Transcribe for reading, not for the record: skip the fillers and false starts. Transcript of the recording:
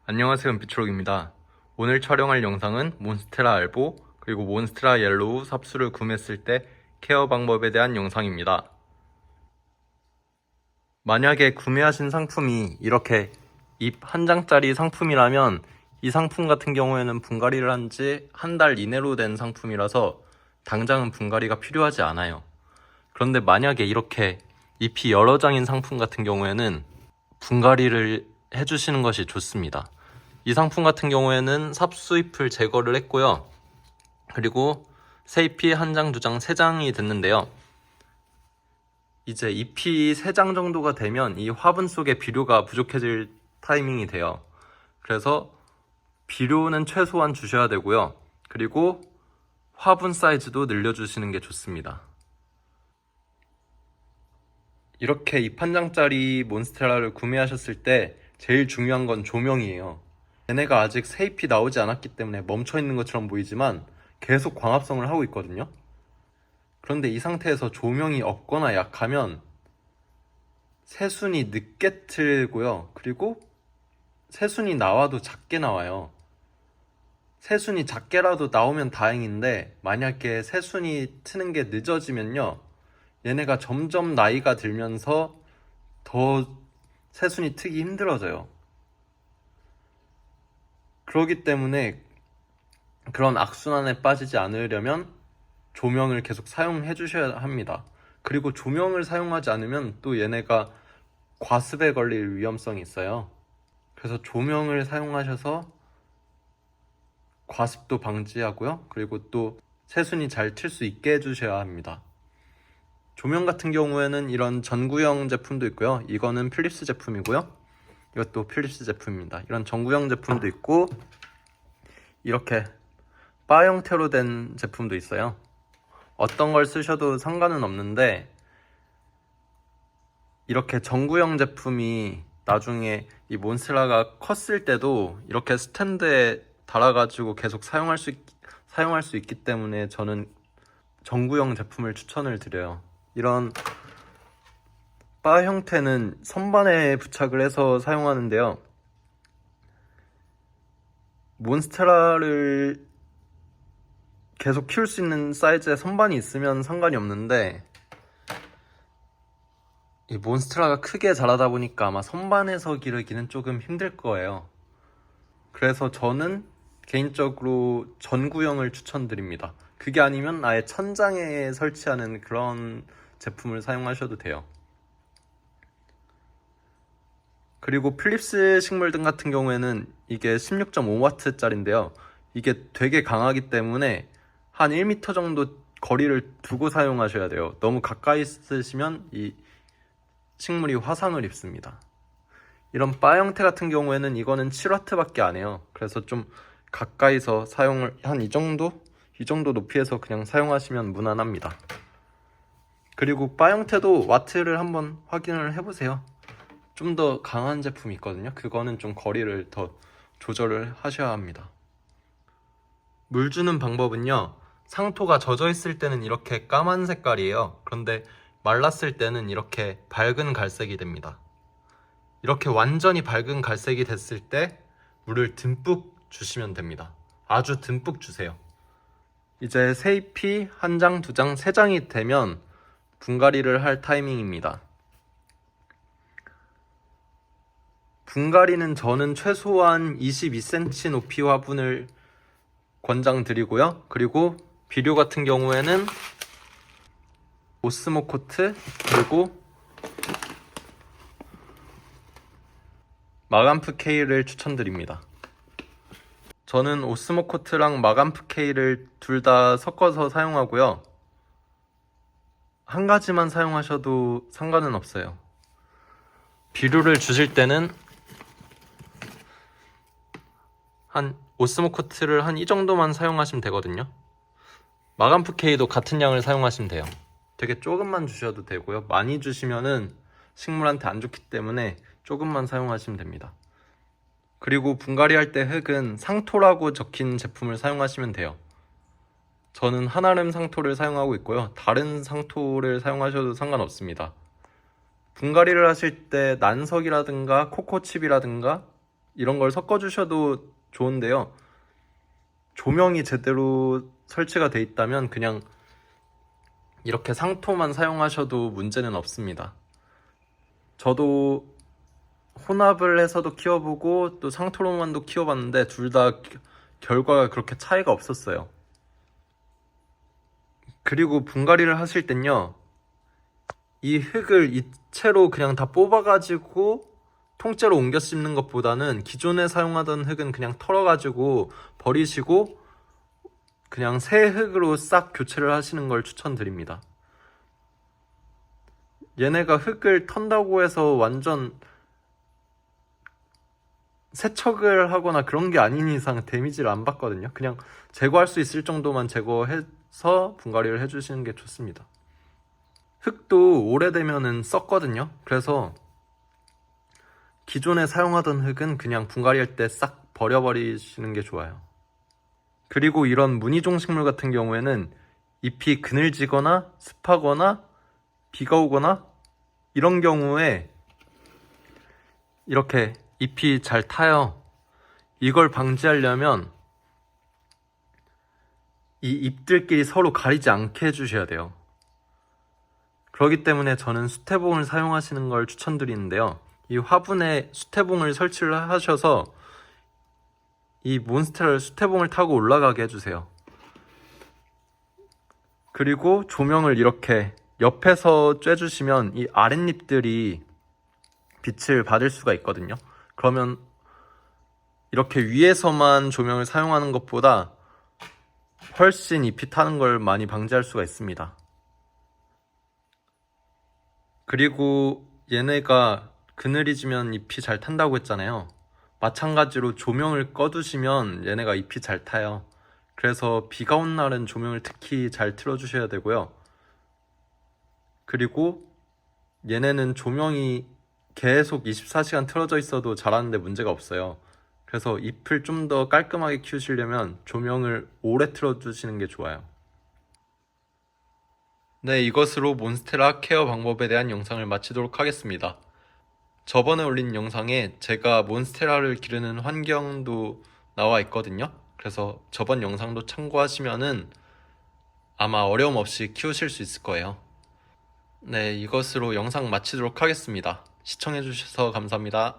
안녕하세요, 은빛초록입니다. 오늘 촬영할 영상은 몬스테라 알보 그리고 몬스테라 옐로우 삽수를 구매했을 때 케어 방법에 대한 영상입니다. 만약에 구매하신 상품이 이렇게 잎 한 장짜리 상품이라면 이 상품 같은 경우에는 분갈이를 한 지 한 달 이내로 된 상품이라서 당장은 분갈이가 필요하지 않아요. 그런데 만약에 이렇게 잎이 여러 장인 상품 같은 경우에는 분갈이를 해주시는 것이 좋습니다. 이 상품 같은 경우에는 삽수잎을 제거를 했고요. 그리고 새 잎이 한 장, 두 장, 세 장이 됐는데요. 이제 잎이 세 장 정도가 되면 이 화분 속에 비료가 부족해질 타이밍이 돼요. 그래서 비료는 최소한 주셔야 되고요. 그리고 화분 사이즈도 늘려주시는 게 좋습니다. 이렇게 잎 한 장짜리 몬스테라를 구매하셨을 때 제일 중요한 건 조명이에요. 얘네가 아직 새 잎이 나오지 않았기 때문에 멈춰있는 것처럼 보이지만 계속 광합성을 하고 있거든요. 그런데 이 상태에서 조명이 없거나 약하면 새순이 늦게 트고요. 그리고 새순이 나와도 작게 나와요. 새순이 작게라도 나오면 다행인데 만약에 새순이 트는 게 늦어지면요, 얘네가 점점 나이가 들면서 더 새순이 트기 힘들어져요. 그렇기 때문에 그런 악순환에 빠지지 않으려면 조명을 계속 사용해 주셔야 합니다. 그리고 조명을 사용하지 않으면 또 얘네가 과습에 걸릴 위험성이 있어요. 그래서 조명을 사용하셔서 과습도 방지하고요. 그리고 또 새순이 잘 틀 수 있게 해주셔야 합니다. 조명 같은 경우에는 이런 전구형 제품도 있고요. 이거는 필립스 제품이고요. 이것도 필립스 제품입니다. 이런 전구형 제품도 있고 이렇게 바 형태로 된 제품도 있어요. 어떤 걸 쓰셔도 상관은 없는데 이렇게 전구형 제품이 나중에 이 몬스테라가 컸을 때도 이렇게 스탠드에 달아가지고 계속 사용할 수 있기 때문에 저는 전구형 제품을 추천을 드려요. 이런 바 형태는 선반에 부착을 해서 사용하는데요. 몬스테라를 계속 키울 수 있는 사이즈의 선반이 있으면 상관이 없는데 이 몬스테라가 크게 자라다 보니까 아마 선반에서 기르기는 조금 힘들 거예요. 그래서 저는 개인적으로 전구형을 추천드립니다. 그게 아니면 아예 천장에 설치하는 그런 제품을 사용하셔도 돼요. 그리고 필립스 식물등 같은 경우에는 이게 16.5W 짜리인데요. 이게 되게 강하기 때문에 한 1m 정도 거리를 두고 사용하셔야 돼요. 너무 가까이 쓰시면 이 식물이 화상을 입습니다. 이런 바 형태 같은 경우에는 이거는 7W 밖에 안 해요. 그래서 좀 가까이서 사용을 한 이 정도 높이에서 그냥 사용하시면 무난합니다. 그리고 바 형태도 와트를 한번 확인을 해보세요. 좀 더 강한 제품이 있거든요. 그거는 좀 거리를 더 조절을 하셔야 합니다. 물 주는 방법은요, 상토가 젖어 있을 때는 이렇게 까만 색깔이에요. 그런데 말랐을 때는 이렇게 밝은 갈색이 됩니다. 이렇게 완전히 밝은 갈색이 됐을 때 물을 듬뿍 주시면 됩니다. 아주 듬뿍 주세요. 이제 새 잎이 한 장, 두 장, 세 장이 되면 분갈이를 할 타이밍입니다. 분갈이는 저는 최소한 22cm 높이 화분을 권장드리고요. 그리고 비료 같은 경우에는 오스모코트 그리고 마감프 K를 추천드립니다. 저는 오스모코트랑 마감프 K를 둘 다 섞어서 사용하고요. 한 가지만 사용하셔도 상관은 없어요. 비료를 주실 때는 한 오스모코트를 한 이 정도만 사용하시면 되거든요. 마감프 K도 같은 양을 사용하시면 돼요. 되게 조금만 주셔도 되고요. 많이 주시면은 식물한테 안 좋기 때문에 조금만 사용하시면 됩니다. 그리고 분갈이 할 때 흙은 상토라고 적힌 제품을 사용하시면 돼요. 저는 한아름 상토를 사용하고 있고요. 다른 상토를 사용하셔도 상관없습니다. 분갈이를 하실 때 난석이라든가 코코칩이라든가 이런 걸 섞어주셔도 좋은데요. 조명이 제대로 설치가 돼 있다면 그냥 이렇게 상토만 사용하셔도 문제는 없습니다. 저도 혼합을 해서도 키워보고 또 상토로만도 키워봤는데 둘 다 결과가 그렇게 차이가 없었어요. 그리고 분갈이를 하실 땐요, 이 흙을 이채로 그냥 다 뽑아가지고 통째로 옮겨 심는 것보다는 기존에 사용하던 흙은 그냥 털어가지고 버리시고 그냥 새 흙으로 싹 교체를 하시는 걸 추천드립니다. 얘네가 흙을 턴다고 해서 완전 세척을 하거나 그런 게 아닌 이상 데미지를 안 받거든요. 그냥 제거할 수 있을 정도만 제거해서 분갈이를 해주시는 게 좋습니다. 흙도 오래되면은 썩거든요. 그래서 기존에 사용하던 흙은 그냥 분갈이할 때 싹 버려버리시는 게 좋아요. 그리고 이런 무늬종 식물 같은 경우에는 잎이 그늘지거나 습하거나 비가 오거나 이런 경우에 이렇게 잎이 잘 타요. 이걸 방지하려면 이 잎들끼리 서로 가리지 않게 해주셔야 돼요. 그렇기 때문에 저는 수태봉을 사용하시는 걸 추천드리는데요. 이 화분에 수태봉을 설치를 하셔서 이 몬스테라를 수태봉을 타고 올라가게 해주세요. 그리고 조명을 이렇게 옆에서 쬐주시면 이 아랫잎들이 빛을 받을 수가 있거든요. 그러면 이렇게 위에서만 조명을 사용하는 것보다 훨씬 잎이 타는 걸 많이 방지할 수가 있습니다. 그리고 얘네가 그늘이 지면 잎이 잘 탄다고 했잖아요. 마찬가지로 조명을 꺼두시면 얘네가 잎이 잘 타요. 그래서 비가 온 날은 조명을 특히 잘 틀어주셔야 되고요. 그리고 얘네는 조명이 계속 24시간 틀어져 있어도 자라는데 문제가 없어요. 그래서 잎을 좀 더 깔끔하게 키우시려면 조명을 오래 틀어주시는 게 좋아요. 네, 이것으로 몬스테라 케어 방법에 대한 영상을 마치도록 하겠습니다. 저번에 올린 영상에 제가 몬스테라를 기르는 환경도 나와 있거든요. 그래서 저번 영상도 참고하시면은 아마 어려움 없이 키우실 수 있을 거예요. 네, 이것으로 영상 마치도록 하겠습니다. 시청해주셔서 감사합니다.